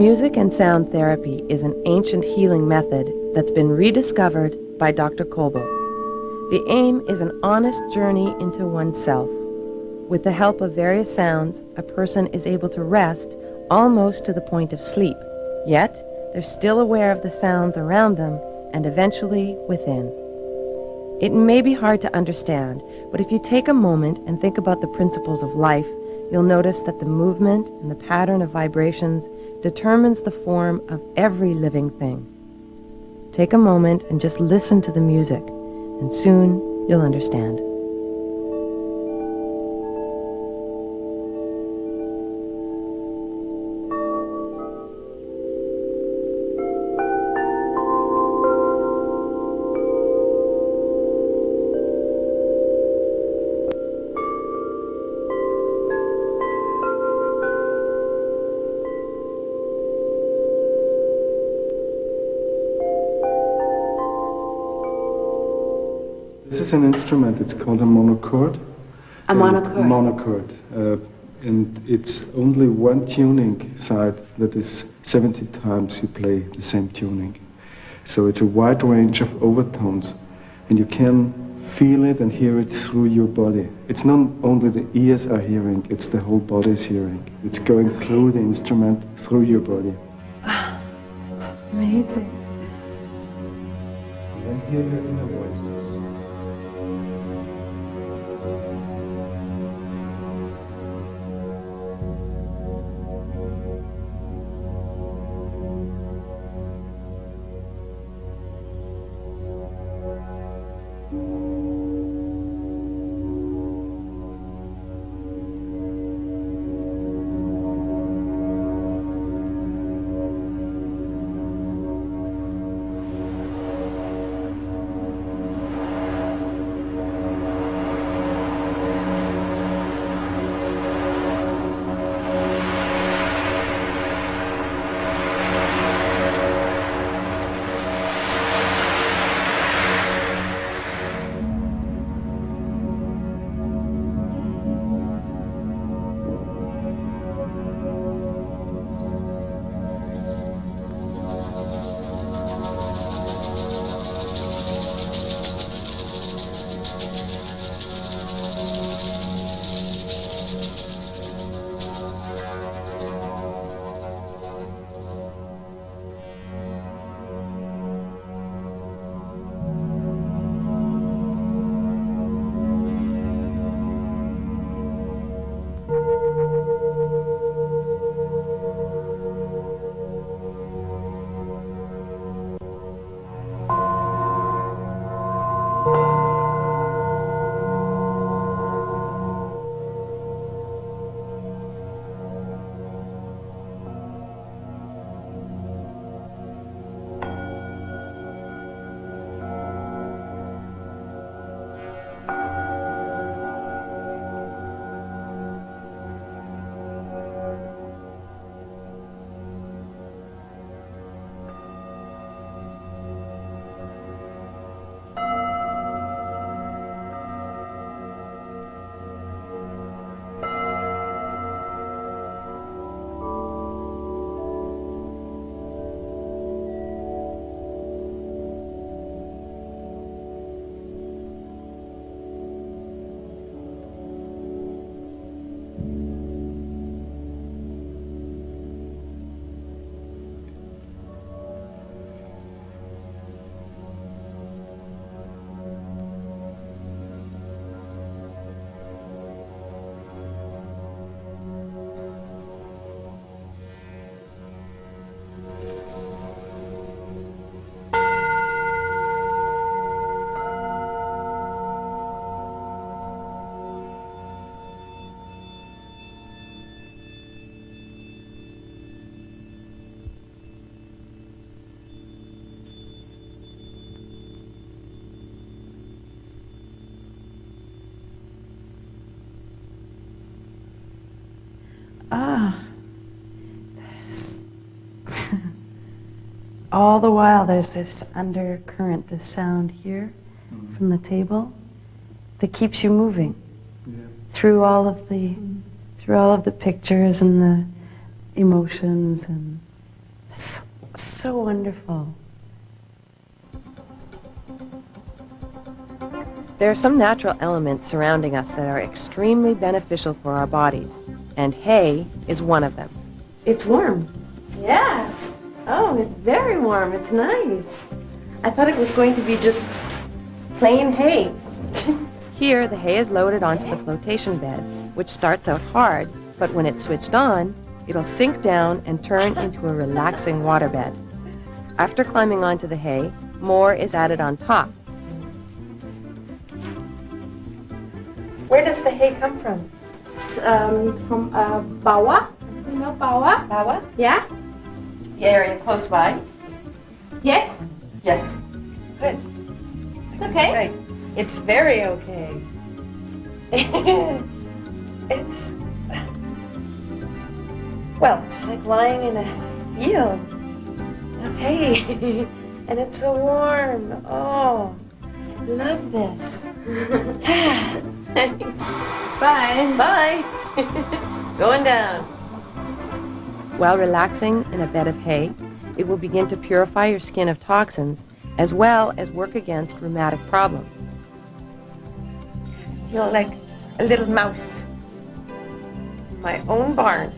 Music and sound therapy is an ancient healing method that's been rediscovered by Dr. Kolbe. The aim is an honest journey into oneself. With the help of various sounds, a person is able to rest almost to the point of sleep, yet they're still aware of the sounds around them and eventually within. It may be hard to understand, but if you take a moment and think about the principles of life, you'll notice that the movement and the pattern of vibrations determines the form of every living thing. Take a moment and just listen to the music, and soon you'll understand. This is an instrument, it's called a monochord. A monochord? Monochord. And it's only one tuning side, that is 70 times you play the same tuning. So it's a wide range of overtones, and you can feel it and hear it through your body. It's not only the ears are hearing, it's the whole body is hearing. It's going through the instrument, through your body. That's amazing. And then hear your inner voices. All the while there's this undercurrent, this sound here from the table that keeps you moving through all of the pictures and the emotions, and It's so wonderful. There are some natural elements surrounding us that are extremely beneficial for our bodies, and hay is one of them. It's warm. Yeah. Oh, it's very warm. It's nice. I thought it was going to be just plain hay. Here, the hay is loaded onto the flotation bed, which starts out hard, but when it's switched on, it'll sink down and turn into a relaxing waterbed. After climbing onto the hay, more is added on top. Where does the hay come from? It's from Bawa. You know Bawa? Bawa? Yeah? The area close by? Yes? Yes. Good. It's okay. Right. It's very okay. It's... Well, it's like lying in a field of hay. And it's so warm. Oh, I love this. Bye. Bye. Going down. While relaxing in a bed of hay, it will begin to purify your skin of toxins as well as work against rheumatic problems. I feel like a little mouse in my own barn.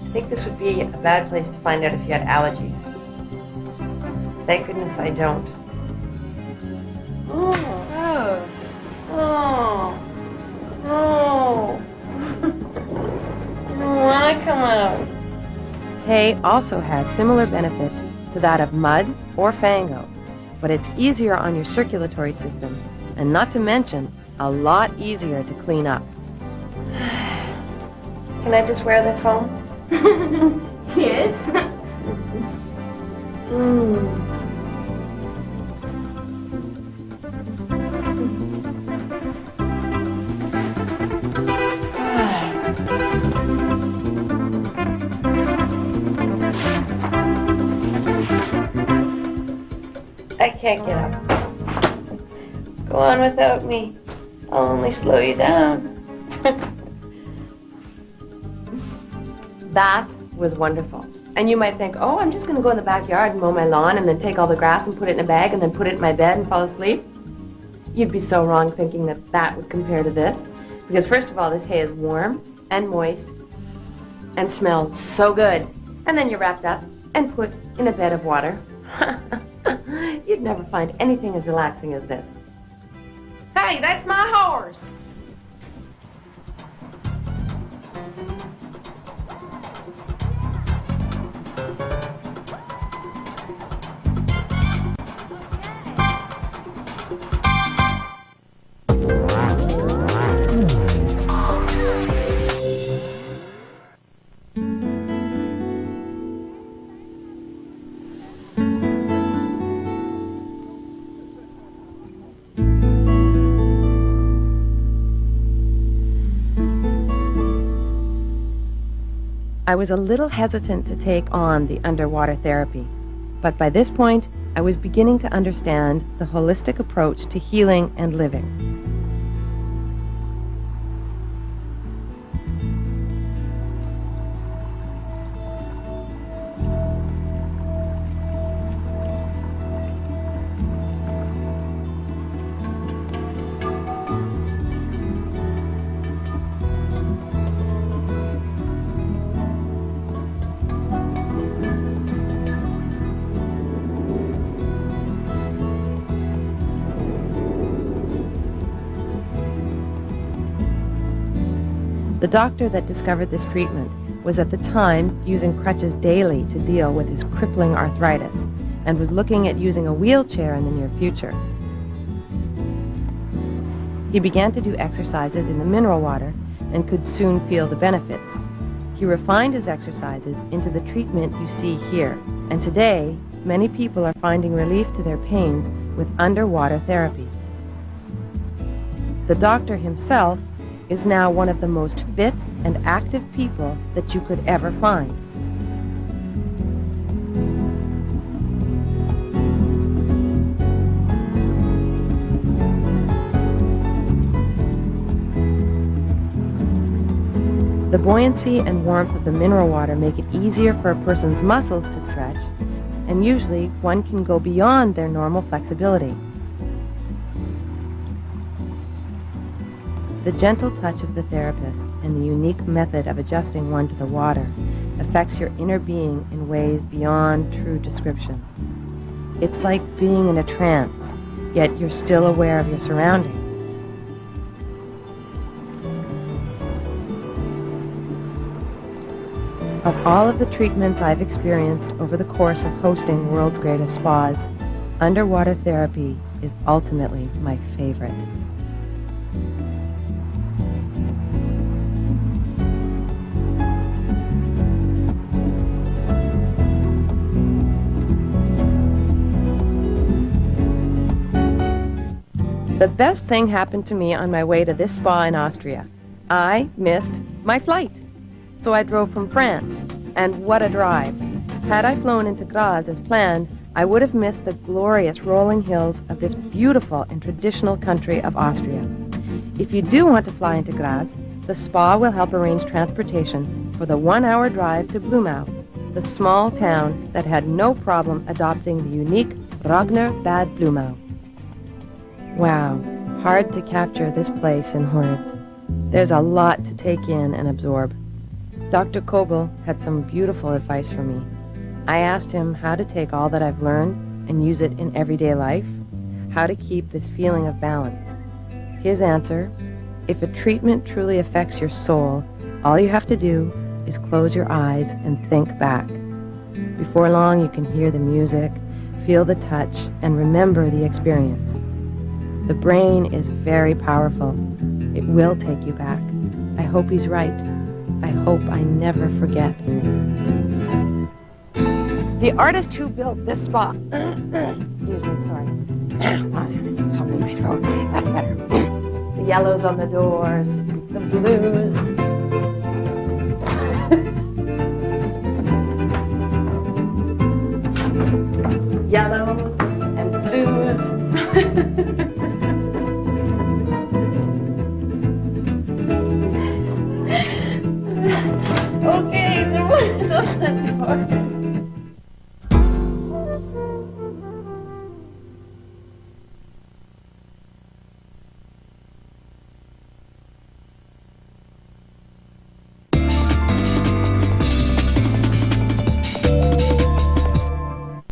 I think this would be a bad place to find out if you had allergies. Thank goodness I don't. Oh. Oh. Oh. I want to come out. Hay also has similar benefits to that of mud or fango, but it's easier on your circulatory system, and not to mention, a lot easier to clean up. Can I just wear this home? Yes. I can't get up. Go on without me. I'll only slow you down. That was wonderful. And you might think, oh, I'm just going to go in the backyard and mow my lawn and then take all the grass and put it in a bag and then put it in my bed and fall asleep. You'd be so wrong thinking that that would compare to this. Because first of all, this hay is warm and moist and smells so good. And then you're wrapped up and put in a bed of water. You'd never find anything as relaxing as this. Hey, that's my horse! I was a little hesitant to take on the underwater therapy, but by this point, I was beginning to understand the holistic approach to healing and living. The doctor that discovered this treatment was at the time using crutches daily to deal with his crippling arthritis and was looking at using a wheelchair in the near future. He began to do exercises in the mineral water and could soon feel the benefits. He refined his exercises into the treatment you see here, and today many people are finding relief to their pains with underwater therapy. The doctor himself is now one of the most fit and active people that you could ever find. The buoyancy and warmth of the mineral water make it easier for a person's muscles to stretch, and usually one can go beyond their normal flexibility. The gentle touch of the therapist and the unique method of adjusting one to the water affects your inner being in ways beyond true description. It's like being in a trance, yet you're still aware of your surroundings. Of all of the treatments I've experienced over the course of hosting World's Greatest Spas, underwater therapy is ultimately my favorite. The best thing happened to me on my way to this spa in Austria. I missed my flight. So I drove from France, and what a drive. Had I flown into Graz as planned, I would have missed the glorious rolling hills of this beautiful and traditional country of Austria. If you do want to fly into Graz, the spa will help arrange transportation for the 1-hour drive to Blumau, the small town that had no problem adopting the unique Rogner Bad Blumau. Wow, hard to capture this place in words. There's a lot to take in and absorb. Dr. Kobel had some beautiful advice for me. I asked him how to take all that I've learned and use it in everyday life, how to keep this feeling of balance. His answer, if a treatment truly affects your soul, all you have to do is close your eyes and think back. Before long, you can hear the music, feel the touch, and remember the experience. The brain is very powerful. It will take you back. I hope he's right. I hope I never forget. The artist who built this spa, excuse me, sorry. Something in my throat. That's better. The yellows on the doors, the blues. Yellows and blues.